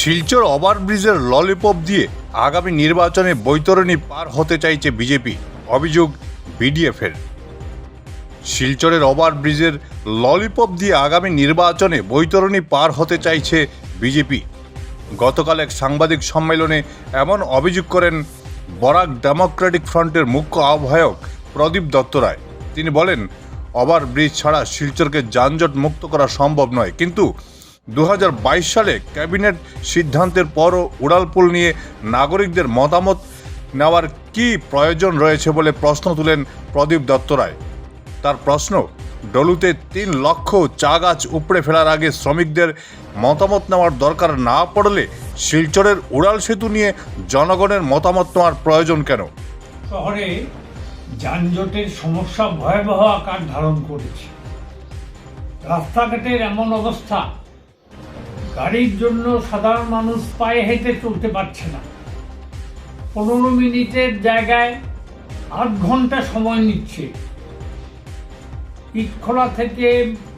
Silchar ওভারব্রিজের lollipop দিয়ে আগামী নির্বাচনে বৈতরণী পার হতে চাইছে বিজেপি, অভিযোগ বিডিএফের। শিলচরের ওভারব্রিজের ললিপপ দিয়ে আগামী নির্বাচনে বৈতরণী পার হতে চাইছে বিজেপি। গতকাল এক সাংবাদিক সম্মেলনে এমন অভিযোগ করেন বরাক ডেমোক্রেটিক ফ্রন্টের মুখ্য আহ্বায়ক প্রদীপ দত্ত রায়। তিনি বলেন, ওভারব্রিজ ছাড়া শিলচরকে যানজট মুক্ত করা সম্ভব নয়, কিন্তু 2022 সালে ক্যাবিনেট সিদ্ধান্তের পরও উড়ালপুল নিয়ে নাগরিকদের মতামত নেওয়ার কী প্রয়োজন রয়েছে বলে প্রশ্ন তুলেন প্রদীপ দত্ত রায়। তার প্রশ্ন, ডলুতে 3 লক্ষ চা গাছ উপড়ে ফেলার আগে শ্রমিকদের মতামত নেওয়ার দরকার না পড়লে শিলচরের উড়াল সেতু নিয়ে জনগণের মতামত নেওয়ার প্রয়োজন কেন? শহরে যানজটের সমস্যা ভয়াবহ আকার ধারণ করেছে। রাস্তাঘাটের এমন অবস্থা, গাড়ির জন্য সাধারণ মানুষ পায়ে হেঁটে চলতে পারছে না। 15 মিনিটের জায়গায় 8 ঘন্টা সময় নিচ্ছে। ইটখোলা থেকে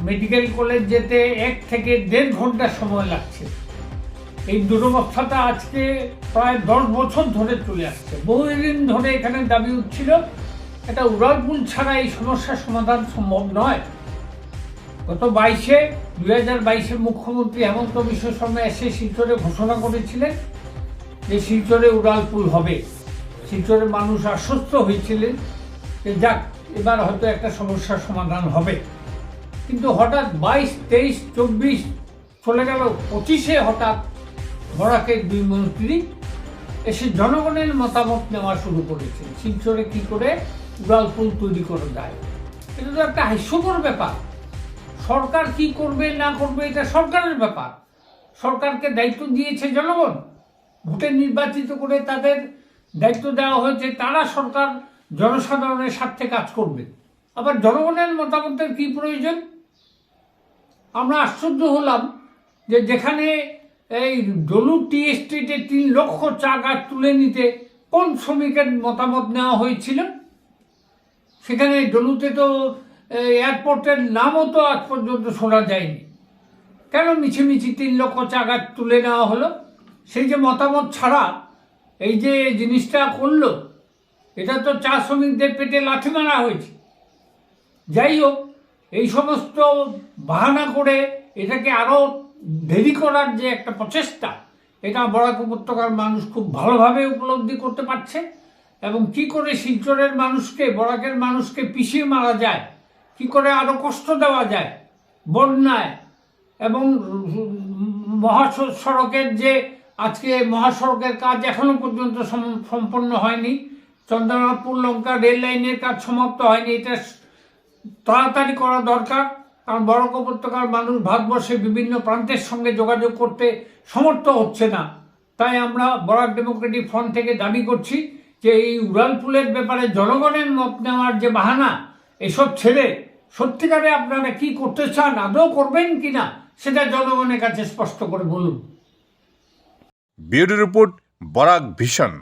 মেডিকেল কলেজ যেতে 1 থেকে 1.5 ঘন্টা সময় লাগছে। এই দুরবস্থাটা আজকে প্রায় 10 বছর ধরে চলে আসছে। বহুদিন ধরে এখানে দাবি উঠছিল এটা উড়ালপুল ছাড়া এই সমস্যার সমাধান সম্ভব নয়। গত 2022-এ মুখ্যমন্ত্রী হেমন্ত বিশ্ব শর্মা এসে শিলচরে ঘোষণা করেছিলেন যে শিলচরে উড়ালপুল হবে। শিলচরের মানুষ আশ্বস্ত হয়েছিলেন যে যাক, এবার হয়তো একটা সমস্যার সমাধান হবে। কিন্তু হঠাৎ 22, 23, 24 চলে গেল, 25-এ হঠাৎ বরাকের 2 মন্ত্রী এসে জনগণের মতামত নেওয়া শুরু করেছেন শিলচরে কি করে উড়ালপুল তৈরি করা যায়। এটা তো একটা হাস্যকর ব্যাপার। সরকার কি করবে না করবে এটা সরকারের ব্যাপার। সরকারকে দায়িত্ব দিয়েছে জনগণ, ভোটে নির্বাচিত করে তাদের দায়িত্ব দেওয়া হয়েছে, তারা সরকার জনসাধারণের স্বার্থে কাজ করবে। আবার জনগণের মতামতের কি প্রয়োজন? আমরা আশ্চর্য হলাম যে যেখানে এই ডলু টি এস্টেটে 3 লক্ষ চা গাছ তুলে নিতে কোন শ্রমিকের মতামত নেওয়া হয়েছিল? সেখানে ডলুতে তো এয়ারপোর্টের নামও তো আজ পর্যন্ত শোনা যায়নি। কেন মিছিমিছি 3 লক্ষ চা গাছ তুলে নেওয়া হলো? সেই যে মতামত ছাড়া এই যে জিনিসটা করলো, এটা তো চা শ্রমিকদের পেটে লাথি মারা হয়েছে। যাই হোক, এই সমস্ত বাহানা করে এটাকে আরও দেরি করার যে একটা প্রচেষ্টা, এটা বরাক উপত্যকার মানুষ খুব ভালোভাবে উপলব্ধি করতে পারছে। এবং কি করে শিলচরের মানুষকে, বরাকের মানুষকে পিছিয়ে মারা যায়, কি করে আরও কষ্ট দেওয়া যায় বন্যায়, এবং মহাসড়কের যে আজকে মহাসড়কের কাজ এখনো পর্যন্ত সম্পন্ন হয়নি, চন্দ্রনাথপুর লঙ্কা রেল লাইনের কাজ সমাপ্ত হয়নি। এটা তাড়াতাড়ি করা দরকার, কারণ বরাক উপত্যকার মানুষ ভারতবর্ষের বিভিন্ন প্রান্তের সঙ্গে যোগাযোগ করতে সমর্থ হচ্ছে না। তাই আমরা বরাক ডেমোক্রেটিক ফ্রন্ট থেকে দাবি করছি যে এই উড়ালপুলের ব্যাপারে জনগণের মত নেওয়ার যে বাহানা, এসব ছেড়ে সত্যিকারে আপনারা কি করতে চান, আদৌ করবেন কিনা, সেটা জনগণের কাছে স্পষ্ট করে বলুন। Bureau report, Barak vision.